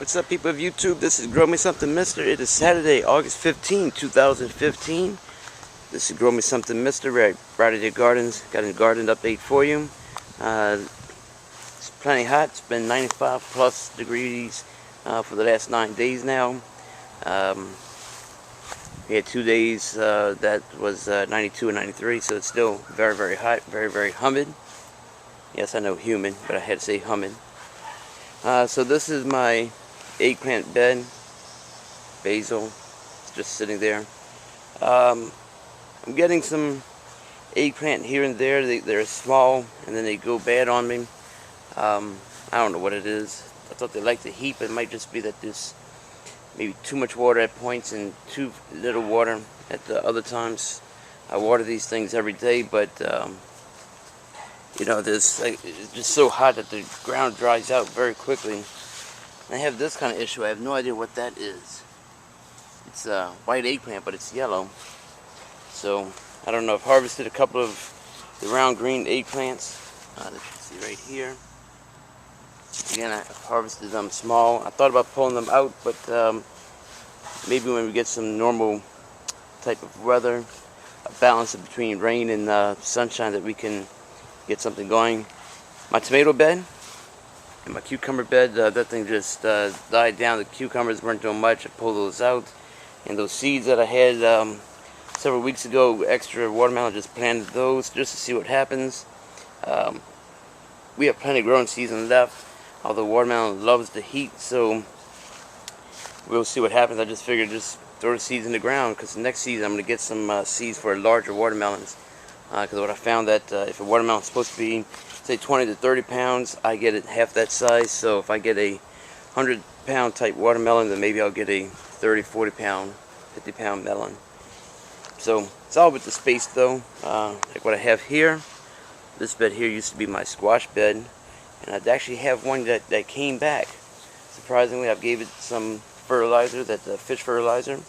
What's up, people of YouTube? This is Grow Me Something Mister. It is Saturday, August 15, 2015. This is Grow Me Something Mister. Right at your gardens. Got a garden update for you. It's plenty hot. It's been 95 plus degrees for the last 9 days now. We had 2 days that was 92 and 93, so it's still very, very hot, very, very humid. Yes, I know humid, but I had to say humid. So this is my eggplant bed, basil, it's just sitting there. I'm getting some eggplant here and there. They're small and then they go bad on me. I don't know what it is. I thought they liked the heat, but it might just be that there's maybe too much water at points and too little water at the other times. I water these things every day, but you know, it's just so hot that the ground dries out very quickly. I have this kind of issue. I have no idea what that is. It's a white eggplant, but it's yellow. So I don't know. I've harvested a couple of the round green eggplants that you see right here. Again, I've harvested them small. I thought about pulling them out, but maybe when we get some normal type of weather, a balance between rain and sunshine, that we can get something going. My tomato bed and my cucumber bed, that thing just died down. The cucumbers weren't doing much. I pulled those out. And those seeds that I had several weeks ago, extra watermelon, just planted those just to see what happens. We have plenty of growing season left, although watermelon loves the heat, so we'll see what happens. I just figured just throw the seeds in the ground, because next season I'm going to get some seeds for larger watermelons. Because what I found that if a watermelon is supposed to be, say, 20 to 30 pounds, I get it half that size. So if I get a 100-pound type watermelon, then maybe I'll get a 30, 40-pound, 50-pound melon. So it's all with the space, though. Like what I have here. This bed here used to be my squash bed, and I'd actually have one that came back. Surprisingly, I gave it some fertilizer, that fish fertilizer.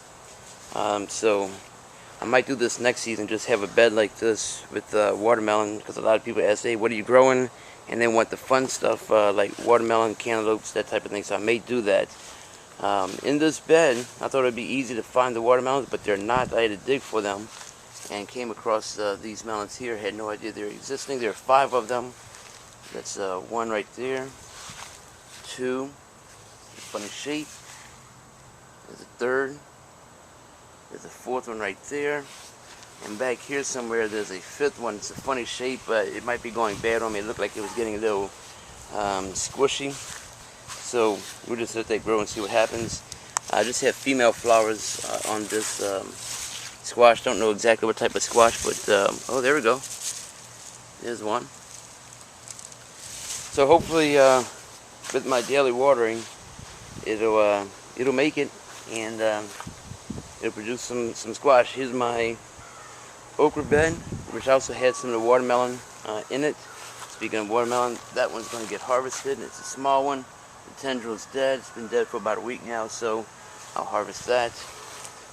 So I might do this next season, just have a bed like this with watermelon, because a lot of people ask, hey, what are you growing? And they want the fun stuff like watermelon, cantaloupes, that type of thing, so I may do that. In this bed, I thought it would be easy to find the watermelons, but they're not. I had to dig for them and came across these melons here. Had no idea they're existing. There are 5 of them. That's one right there, 2, funny shape, there's a 3rd, there's a 4th one right there, and back here somewhere there's a 5th one. It's a funny shape, but it might be going bad on me. It looked like it was getting a little squishy, so we'll just let that grow and see what happens. I just have female flowers on this squash. Don't know exactly what type of squash, but oh, there we go, there's one. So hopefully with my daily watering, it'll make it, and it'll produce some squash. Here's my okra bed, which also had some of the watermelon in it. Speaking of watermelon, that one's going to get harvested. It's a small one. The tendril's dead. It's been dead for about a week now, so I'll harvest that.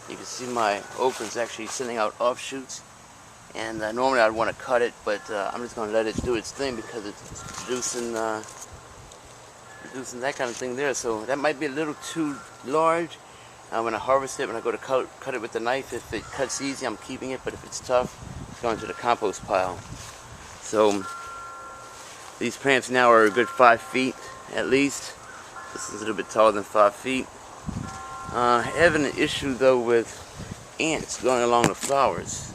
You can see my okra's actually sending out offshoots, and normally I'd want to cut it, but I'm just going to let it do its thing, because it's producing that kind of thing there. So that might be a little too large. When I harvest it, when I go to cut it with the knife, if it cuts easy, I'm keeping it, but if it's tough, it's going to the compost pile. So these plants now are a good 5 feet at least. This is a little bit taller than 5 feet. Having an issue though with ants going along the flowers.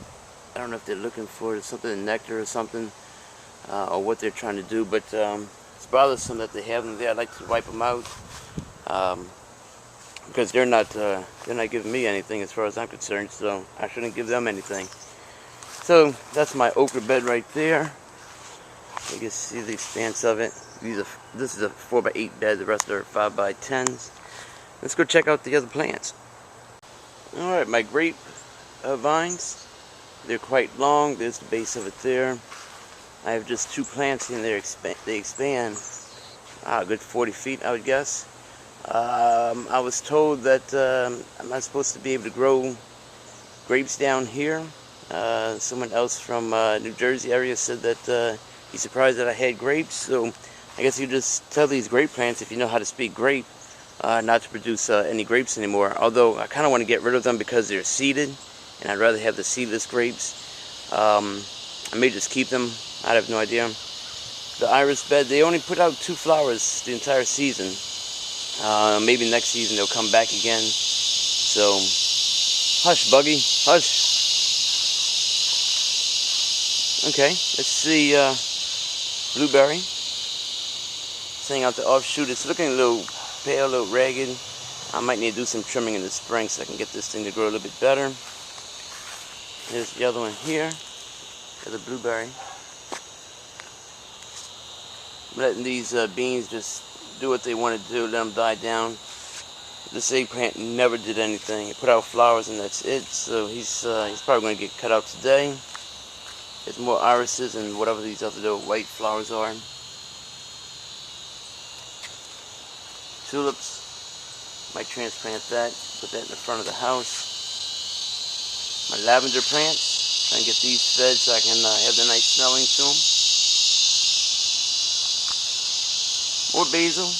I don't know if they're looking for something, nectar or something, or what they're trying to do, but it's bothersome that they have them there. I like to wipe them out, because they're not giving me anything as far as I'm concerned, so I shouldn't give them anything. So that's my okra bed right there. You can see the expanse of it. This is a 4x8 bed. The rest are 5x10s. Let's go check out the other plants. All right, my grape vines. They're quite long. There's the base of it there. I have just 2 plants in there. They expand a good 40 feet, I would guess. I was told that I'm not supposed to be able to grow grapes down here. Someone else from New Jersey area said that he's surprised that I had grapes. So I guess you just tell these grape plants, if you know how to speak grape, not to produce any grapes anymore. Although I kind of want to get rid of them because they're seeded, and I'd rather have the seedless grapes. I may just keep them. I have no idea. The iris bed, they only put out 2 flowers the entire season. Maybe next season they'll come back again. So, hush, Buggy, hush. Okay, let's see blueberry. Setting out the offshoot. It's looking a little pale, a little ragged. I might need to do some trimming in the spring so I can get this thing to grow a little bit better. Here's the other one here. There's the blueberry. I'm letting these beans just do what they want to do, let them die down. This eggplant never did anything. It put out flowers and that's it. So he's probably going to get cut out today. There's more irises and whatever these other little white flowers are. Tulips, might transplant that, put that in the front of the house. My lavender plants, try and get these fed so I can have the nice smelling to them. More basil,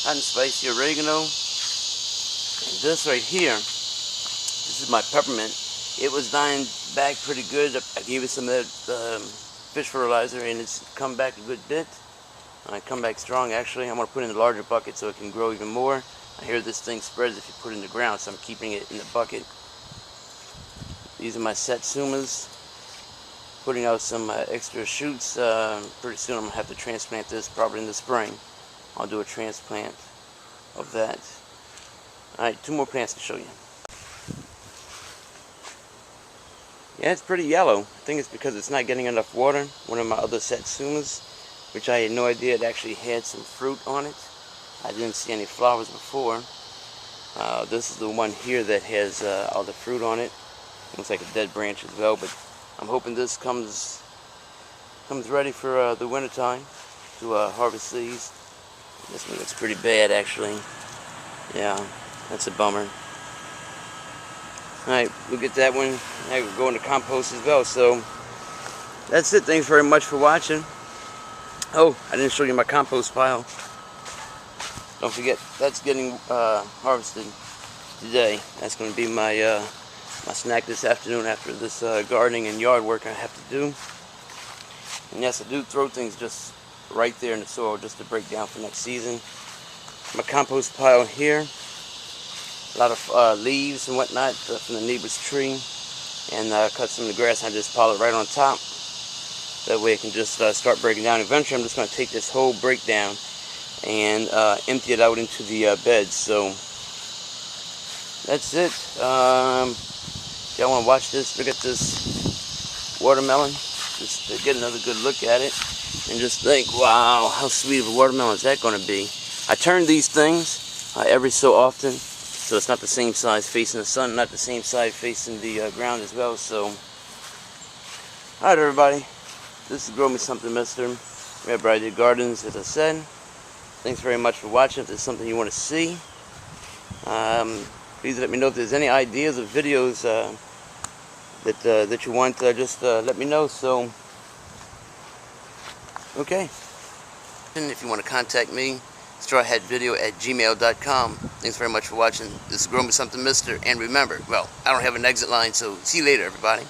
hot and spicy oregano. And this right here, this is my peppermint. It was dying back pretty good. I gave it some of that fish fertilizer and it's come back a good bit. Come back strong actually. I'm going to put it in a larger bucket so it can grow even more. I hear this thing spreads if you put it in the ground, so I'm keeping it in the bucket. These are my satsumas. Putting out some extra shoots. Pretty soon I'm going to have to transplant this, probably in the spring. I'll do a transplant of that. Alright, 2 more plants to show you. Yeah, it's pretty yellow. I think it's because it's not getting enough water. One of my other satsumas, which I had no idea it actually had some fruit on it. I didn't see any flowers before. This is the one here that has all the fruit on it. Looks like a dead branch as well, but I'm hoping this comes ready for the winter time to harvest these. This one looks pretty bad actually. Yeah, that's a bummer. Alright, we'll get that one. I will go into compost as well. So that's it. Thanks very much for watching. Oh, I didn't show you my compost pile. Don't forget, that's getting harvested today. That's going to be my my snack this afternoon after this gardening and yard work I have to do. And yes, I do throw things just right there in the soil just to break down for next season. My compost pile here. A lot of leaves and whatnot from the neighbor's tree. And cut some of the grass and I just pile it right on top. That way it can just start breaking down. Eventually I'm just going to take this whole breakdown and empty it out into the beds. So that's it. If y'all want to watch this, look at this watermelon. Just get another good look at it. And just think, wow, how sweet of a watermelon is that going to be? I turn these things every so often. So it's not the same size facing the sun, not the same side facing the ground as well. So, alright everybody, this is Grow Me Something Mr. Red Briar Gardens, as I said. Thanks very much for watching. If there's something you want to see, please let me know. If there's any ideas of videos that you want, just let me know. So, okay. And if you want to contact me, strawhatvideo@gmail.com. Thanks very much for watching. This is Grow Me Something Mr. And remember, well, I don't have an exit line, so see you later, everybody.